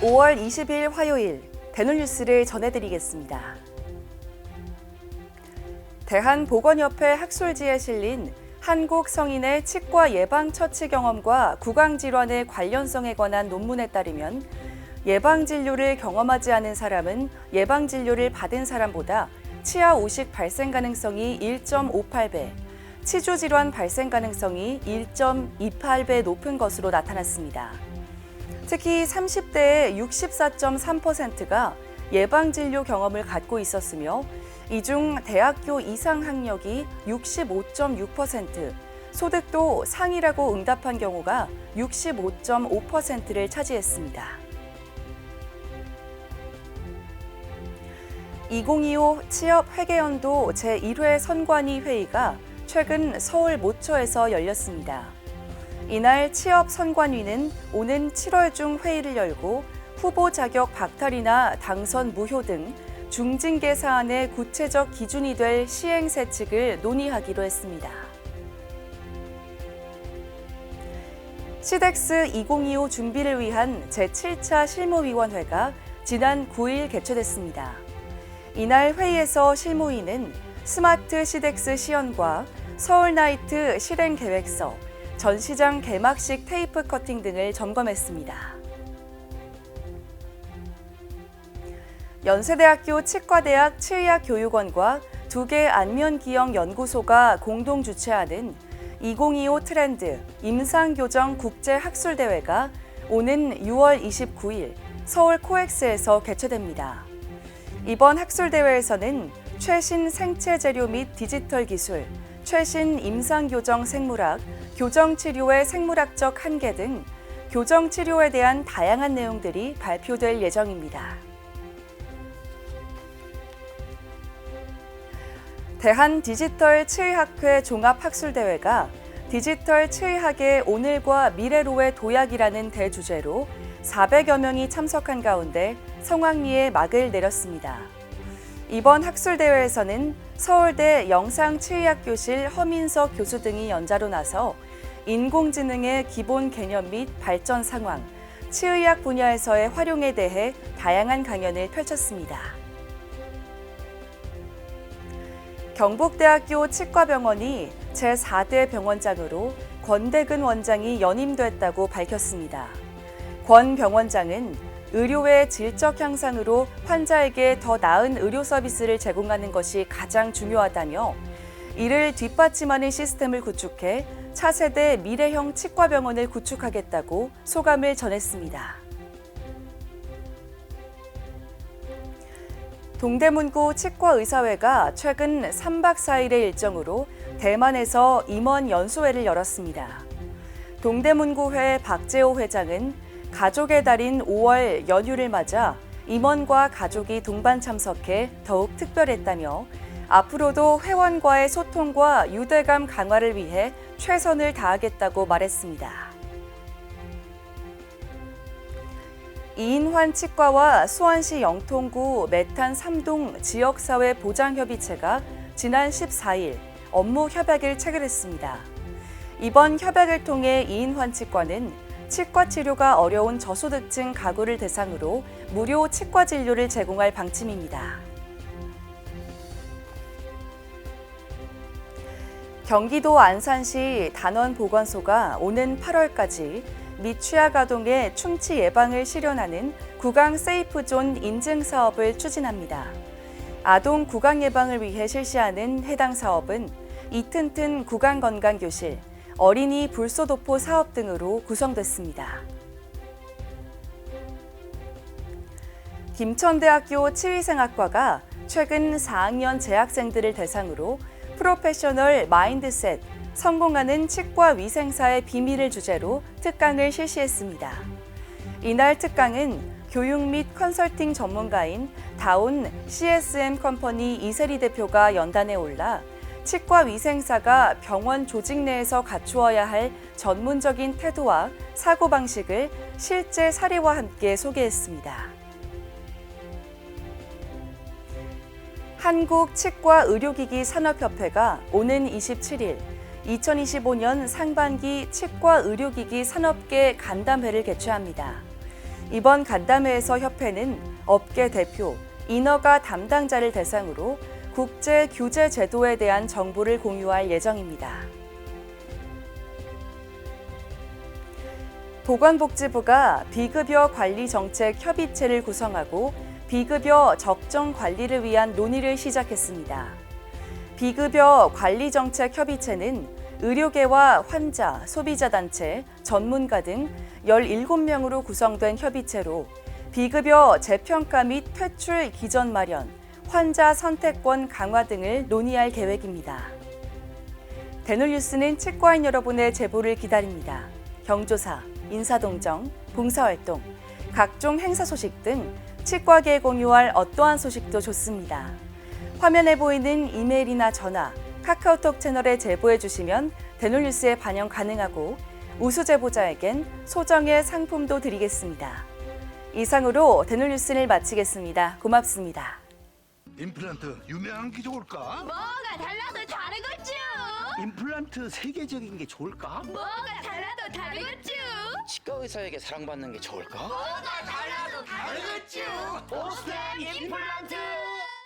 5월 20일 화요일 대놀뉴스를 전해드리겠습니다. 대한보건협회 학술지에 실린 한국 성인의 치과 예방처치 경험과 구강질환의 관련성에 관한 논문에 따르면 예방진료를 경험하지 않은 사람은 예방진료를 받은 사람보다 치아 오식 발생 가능성이 1.58배, 치주질환 발생 가능성이 1.28배 높은 것으로 나타났습니다. 특히 30대의 64.3%가 예방진료 경험을 갖고 있었으며 이 중 대학교 이상 학력이 65.6%, 소득도 상이라고 응답한 경우가 65.5%를 차지했습니다. 2025 취업회계연도 제1회 선관위 회의가 최근 서울 모처에서 열렸습니다. 이날 취업선관위는 오는 7월 중 회의를 열고 후보 자격 박탈이나 당선 무효 등 중징계 사안의 구체적 기준이 될 시행세칙을 논의하기로 했습니다. 시덱스 2025 준비를 위한 제7차 실무위원회가 지난 9일 개최됐습니다. 이날 회의에서 실무위는 스마트 시덱스 시연과 서울나이트 실행계획서, 전시장 개막식 테이프 커팅 등을 점검했습니다. 연세대학교 치과대학 치의학교육원과 2개 안면기형 연구소가 공동 주최하는 2025 트렌드 임상교정 국제학술대회가 오는 6월 29일 서울 코엑스에서 개최됩니다. 이번 학술대회에서는 최신 생체재료 및 디지털 기술, 최신 임상교정 생물학, 교정치료의 생물학적 한계 등 교정치료에 대한 다양한 내용들이 발표될 예정입니다. 대한디지털치의학회 종합학술대회가 디지털 치의학의 오늘과 미래로의 도약이라는 대주제로 400여 명이 참석한 가운데 성황리에 막을 내렸습니다. 이번 학술대회에서는 서울대 영상치의학교실 허민석 교수 등이 연자로 나서 인공지능의 기본 개념 및 발전 상황, 치의학 분야에서의 활용에 대해 다양한 강연을 펼쳤습니다. 경북대학교 치과병원이 제4대 병원장으로 권대근 원장이 연임됐다고 밝혔습니다. 권 병원장은 의료의 질적 향상으로 환자에게 더 나은 의료 서비스를 제공하는 것이 가장 중요하다며 이를 뒷받침하는 시스템을 구축해 차세대 미래형 치과병원을 구축하겠다고 소감을 전했습니다. 동대문구 치과의사회가 최근 3박 4일의 일정으로 대만에서 임원 연수회를 열었습니다. 동대문구회 박재호 회장은 가족의 달인 5월 연휴를 맞아 임원과 가족이 동반 참석해 더욱 특별했다며 앞으로도 회원과의 소통과 유대감 강화를 위해 최선을 다하겠다고 말했습니다. 이인환 치과와 수원시 영통구 메탄 3동 지역사회 보장협의체가 지난 14일 업무 협약을 체결했습니다. 이번 협약을 통해 이인환 치과는 치과 치료가 어려운 저소득층 가구를 대상으로 무료 치과 진료를 제공할 방침입니다. 경기도 안산시 단원보건소가 오는 8월까지 미취학 아동의 충치 예방을 실현하는 구강 세이프존 인증 사업을 추진합니다. 아동 구강 예방을 위해 실시하는 해당 사업은 이튼튼 구강건강교실, 어린이 불소도포 사업 등으로 구성됐습니다. 김천대학교 치의생학과가 최근 4학년 재학생들을 대상으로 프로페셔널 마인드셋, 성공하는 치과 위생사의 비밀을 주제로 특강을 실시했습니다. 이날 특강은 교육 및 컨설팅 전문가인 다운 CSM 컴퍼니 이세리 대표가 연단에 올라 치과 위생사가 병원 조직 내에서 갖추어야 할 전문적인 태도와 사고방식을 실제 사례와 함께 소개했습니다. 한국치과의료기기산업협회가 오는 27일 2025년 상반기 치과의료기기 산업계 간담회를 개최합니다. 이번 간담회에서 협회는 업계 대표, 인허가 담당자를 대상으로 국제 규제 제도에 대한 정보를 공유할 예정입니다. 보건복지부가 비급여 관리 정책 협의체를 구성하고 비급여 적정 관리를 위한 논의를 시작했습니다. 비급여 관리 정책 협의체는 의료계와 환자, 소비자 단체, 전문가 등 17명으로 구성된 협의체로 비급여 재평가 및 퇴출 기전 마련, 환자 선택권 강화 등을 논의할 계획입니다. 대놀뉴스는 치과인 여러분의 제보를 기다립니다. 경조사, 인사동정, 봉사활동, 각종 행사 소식 등 치과계에 공유할 어떠한 소식도 좋습니다. 화면에 보이는 이메일이나 전화, 카카오톡 채널에 제보해 주시면 대놀뉴스에 반영 가능하고 우수 제보자에겐 소정의 상품도 드리겠습니다. 이상으로 대놀뉴스를 마치겠습니다. 고맙습니다. 임플란트 유명한 게 좋을까? 뭐가 달라도 다르겠죠. 임플란트 세계적인 게 좋을까? 뭐가 달라도 다르겠죠. 치과 의사에게 사랑받는 게 좋을까? 뭐가 달라도 다르겠죠. 오스템 임플란트!